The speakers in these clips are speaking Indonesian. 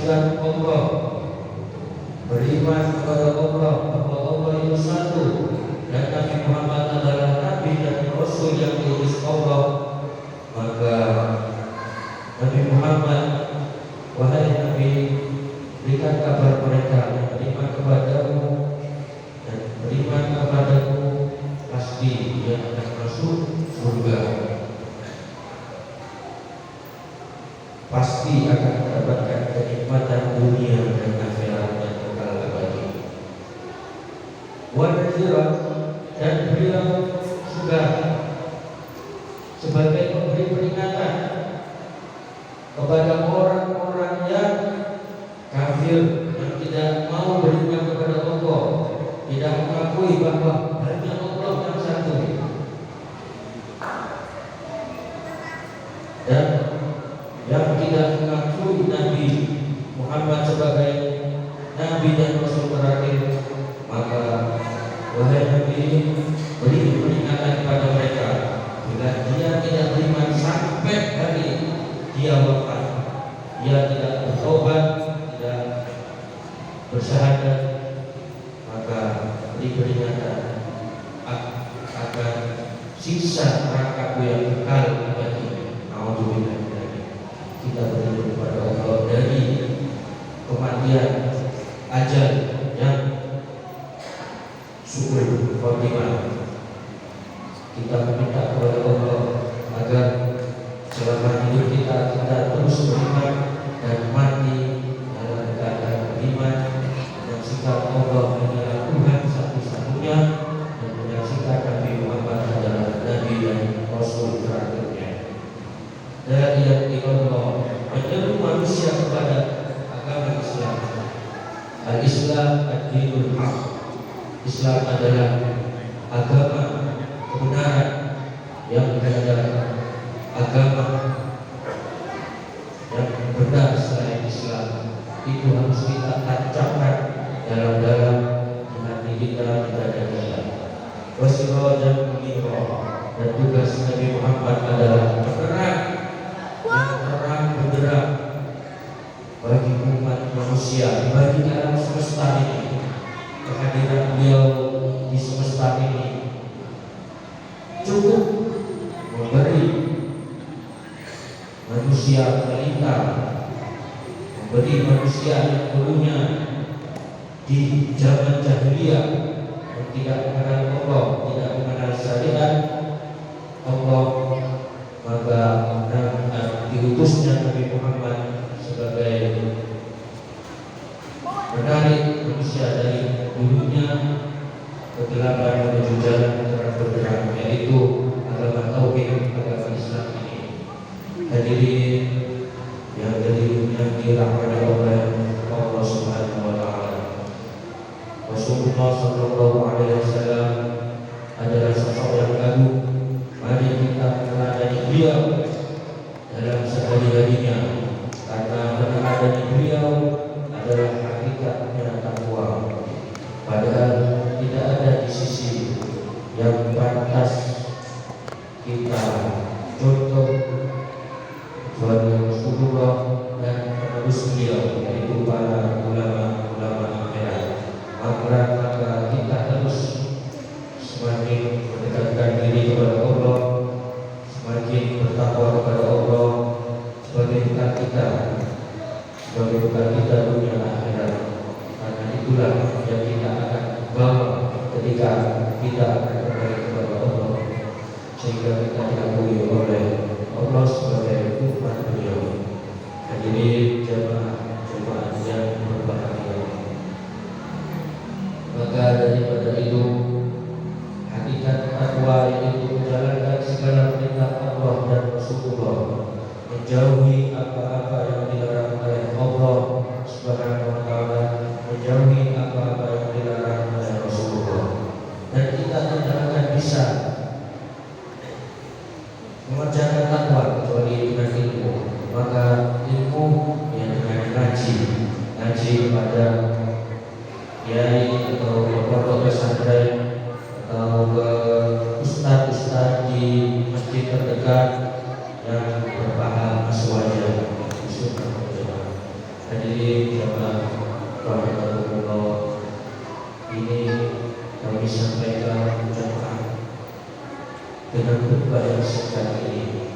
menyaksikan Allah, beriman kepada Allah bahwa Allah itu satu dan Nabi Muhammad adalah Nabi dan Rasul yang diutus Allah, maka Nabi Muhammad, wahai Nabi, berikan kabar mereka yang beriman kepadamu dan beriman kepadamu pasti dia akan masuk surga, pasti akan mendapatkan kenikmatan dunia dan akhirat yang kekal abadi. Wa nadhira, dan beliau sudah sebagai pemberi peringatan kepada orang-orang yang kafir, yang tidak mau beriman kepada Allah, tidak mengakui bahwa hanya Allah yang satu, dan yang tidak mengakui Nabi Muhammad sebagai Nabi dan Rasul terakhir. Maka wahai Nabi, beri peringatan kepada mereka, bila dia tidak beriman sampai hari dia wafat, dia tidak bertobat, tidak bersyahadat, maka beri peringatan akan siksa neraka yang kekal abadi. Nauzubillah. Kita berlindung kepada Allah dari kematian ajal yang suul khotimah. Kita meminta kepada Allah agar selama hidup kita terus beriman dan mati dalam keadaan beriman, menyaksikan Allah adalah Tuhan satu-satunya, dan menyaksikan Nabi Muhammad adalah Nabi dan Rasul terakhirnya. La ilaha illallah, menyeru manusia kepada agama Islam. Al-Islam ad-dinul haq. Islam adalah agama kebenaran yang ada, agama yang benar selain Islam. Itu harus kita tancapkan dalam-dalam di hati kita, di dada kita. Wasirajan munira, dan tugas Nabi Muhammad adalah penerang yang terang benderang bagi umat manusia, bagi alam semesta ini. Kehadiran beliau di semesta ini cukup memberi manusia pelita, memberi manusia yang dulunya di zaman jahiliyah yang tidak mengenal Allah, tidak mengenal syariat Allah, maka diutusnya Nabi Muhammad sebagai menarik manusia dari dulunya kegelapan menuju jalan terang benderang, yaitu agama tauhid, agama Islam ini. Hadirin yang dirahmati oleh Allah Subhanahu wa taala, Rasulullah sallallahu alaihi wasallam adalah sosok yang agung. Mari kita meneladani beliau dalam sehari-harinya, karena meneladani beliau adalah hakikatnya takwa. Padahal tidak ada di sisi yang pantas kita contoh kecuali Rasulullah dan penerus beliau, yaitu para ulama-ulama merah. Maka kita harus semakin mendekatkan diri kepada Allah, semakin bertakwa kepada Allah sebagai bekal kita, sebagai bekal kita dunia akhirat. Karena itulah yang kita akan bawa ketika kita akan kembali kepada Allah, sehingga kita diakui oleh Allah sebagai umat beliau. Hadirin jemaah yang berbahagia, maka daripada itu, hakikat takwa yaitu menjalankan segala perintah Allah dan Rasulullah, menjauhi apa-apa yang dilarang oleh Allah Subhanahu wa taala, menjauhi apa-apa yang dilarang oleh Rasulullah. Dan kita tidak akan bisa mengerjakan takwa kecuali dengan ilmu. Maka ilmu yang dengan ngaji kepada kiai atau pondok pesantren atau ke ustaz-ustaz di masjid terdekat yang berpaham aswaja. Hadirin dengan khutbah yang singkat ini,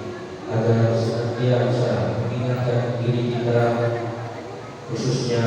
agar senantiasa mengingatkan diri kita, khususnya